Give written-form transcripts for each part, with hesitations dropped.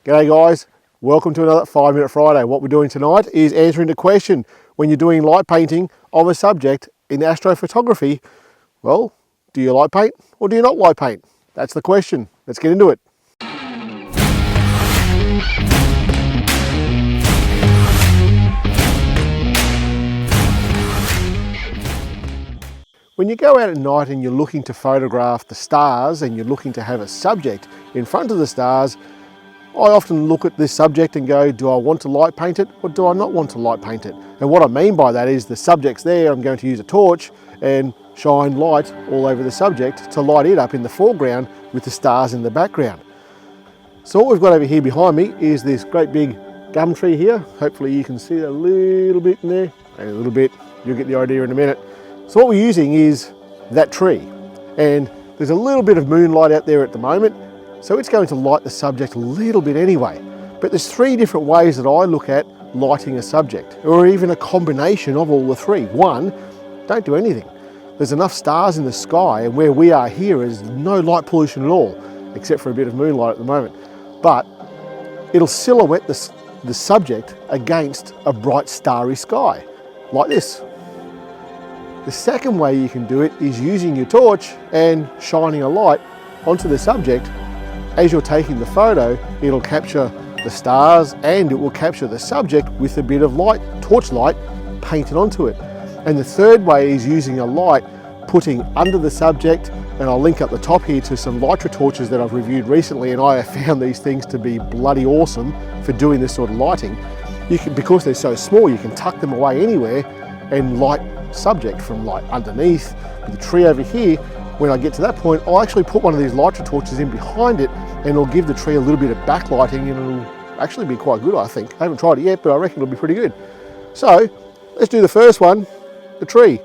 G'day guys, welcome to another 5 Minute Friday. What we're doing tonight is answering the question, when you're doing light painting of a subject in astrophotography, well, do you light paint or do you not light paint? That's the question. Let's get into it. When you go out at night and you're looking to photograph the stars and you're looking to have a subject in front of the stars, I often look at this subject and go, do I want to light paint it or do I not want to light paint it? And what I mean by that is the subject's there, I'm going to use a torch and shine light all over the subject to light it up in the foreground with the stars in the background. So what we've got over here behind me is this great big gum tree here. Hopefully you can see a little bit in there, a little bit, you'll get the idea in a minute. So what we're using is that tree, and there's a little bit of moonlight out there at the moment, so it's going to light the subject a little bit anyway. But there's three different ways that I look at lighting a subject, or even a combination of all the three. One, don't do anything. There's enough stars in the sky, and where we are here is no light pollution at all, except for a bit of moonlight at the moment. But it'll silhouette the subject against a bright starry sky, like this. The second way you can do it is using your torch and shining a light onto the subject. As you're taking the photo, it'll capture the stars and it will capture the subject with a bit of light, torch light, painted onto it. And the third way is using a light, putting under the subject, and I'll link up the top here to some Lytra torches that I've reviewed recently, and I have found these things to be bloody awesome for doing this sort of lighting. Because they're so small, you can tuck them away anywhere and light subject from like underneath the tree over here. When I get to that point, I'll actually put one of these Lytra torches in behind it and it'll give the tree a little bit of backlighting, and it'll actually be quite good, I think. I haven't tried it yet, but I reckon it'll be pretty good. So let's do the first one, the tree.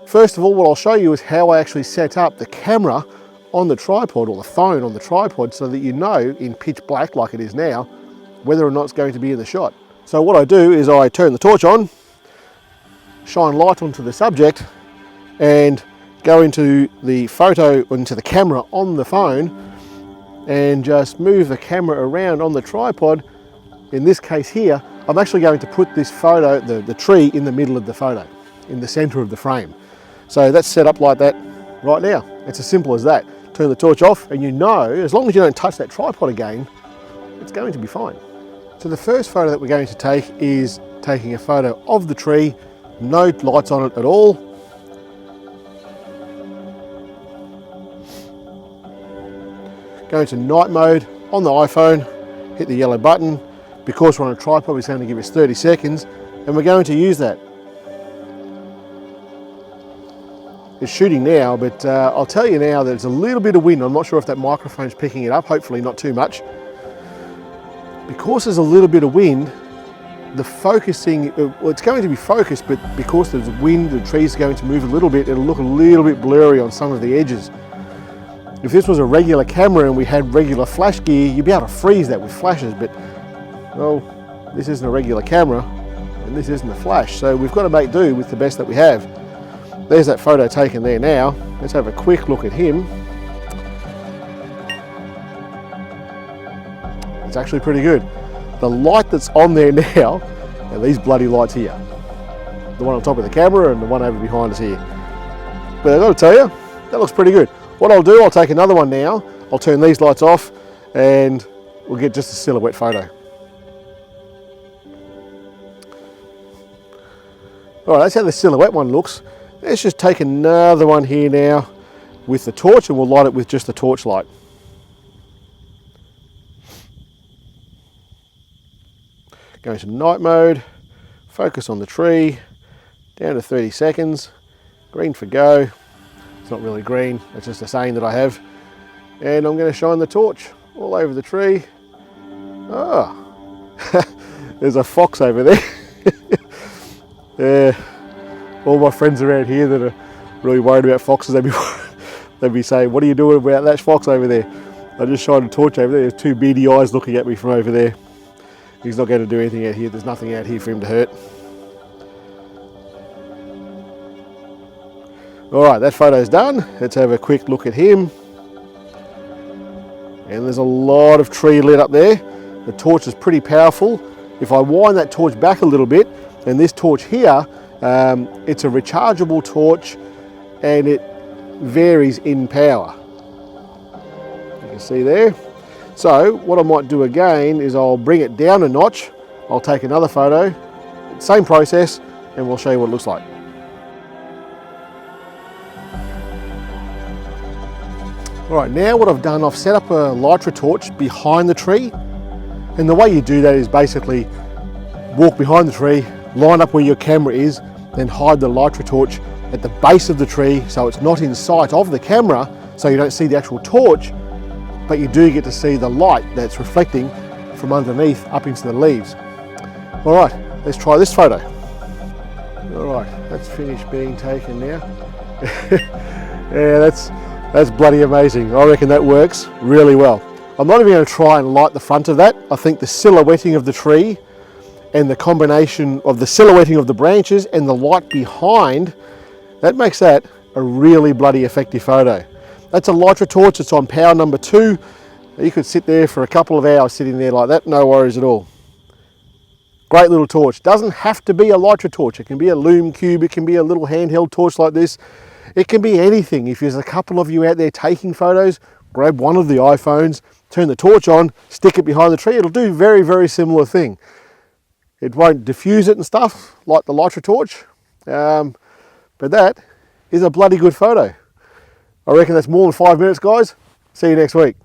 First of all, what I'll show you is how I actually set up the camera on the tripod, or the phone on the tripod, so that you know in pitch black like it is now whether or not it's going to be in the shot. So what I do is I turn the torch on, shine light onto the subject, and go into the photo, into the camera on the phone, and just move the camera around on the tripod. In this case here, I'm actually going to put this photo, the tree, in the middle of the photo, in the center of the frame. So that's set up like that right now. It's as simple as that. Turn the torch off and you know, as long as you don't touch that tripod again, it's going to be fine. So the first photo that we're going to take is taking a photo of the tree, no lights on it at all. Go into night mode on the iPhone, hit the yellow button. Because we're on a tripod, it's going to give us 30 seconds, and we're going to use that. It's shooting now, but I'll tell you now that there's a little bit of wind. I'm not sure if that microphone's picking it up, hopefully not too much. Because there's a little bit of wind, the focusing, well, it's going to be focused, but because there's wind, the tree's going to move a little bit, it'll look a little bit blurry on some of the edges. If this was a regular camera and we had regular flash gear, you'd be able to freeze that with flashes, but well, this isn't a regular camera and this isn't a flash, so we've got to make do with the best that we have. There's that photo taken there now. Let's have a quick look at him. It's actually pretty good. The light that's on there now are these bloody lights here. The one on top of the camera and the one over behind us here. But I've got to tell you, that looks pretty good. What I'll do, I'll take another one now. I'll turn these lights off and we'll get just a silhouette photo. All right, that's how the silhouette one looks. Let's just take another one here now with the torch, and we'll light it with just the torch light. Go into night mode, focus on the tree, down to 30 seconds, green for go. It's not really green, it's just a saying that I have. And I'm going to shine the torch all over the tree. Oh, there's a fox over there. Yeah, all my friends around here that are really worried about foxes, they'd be saying, what are you doing about that fox over there? I just shined a torch over there. There's two beady eyes looking at me from over there. He's not going to do anything out here. There's nothing out here for him to hurt. All right, that photo's done. Let's have a quick look at him. And there's a lot of tree lit up there. The torch is pretty powerful. If I wind that torch back a little bit, and this torch here, it's a rechargeable torch and it varies in power. You can see there. So what I might do again is I'll bring it down a notch. I'll take another photo, same process, and we'll show you what it looks like. All right, now what I've done, I've set up a Lytra torch behind the tree. And the way you do that is basically walk behind the tree, line up where your camera is, then hide the Lytra torch at the base of the tree so it's not in sight of the camera, so you don't see the actual torch, but you do get to see the light that's reflecting from underneath up into the leaves. All right, let's try this photo. All right, that's finished being taken now. Yeah, that's bloody amazing. I reckon that works really well. I'm not even going to try and light the front of that. I think the silhouetting of the tree and the combination of the silhouetting of the branches and the light behind, that makes that a really bloody effective photo. That's a Lytra torch, it's on power number 2. You could sit there for a couple of hours sitting there like that, no worries at all. Great little torch. Doesn't have to be a Lytra torch. It can be a Lume Cube, it can be a little handheld torch like this. It can be anything. If there's a couple of you out there taking photos, grab one of the iPhones, turn the torch on, stick it behind the tree. It'll do very, very similar thing. It won't diffuse it and stuff like the Lytra torch, but that is a bloody good photo. I reckon that's more than 5 minutes, guys. See you next week.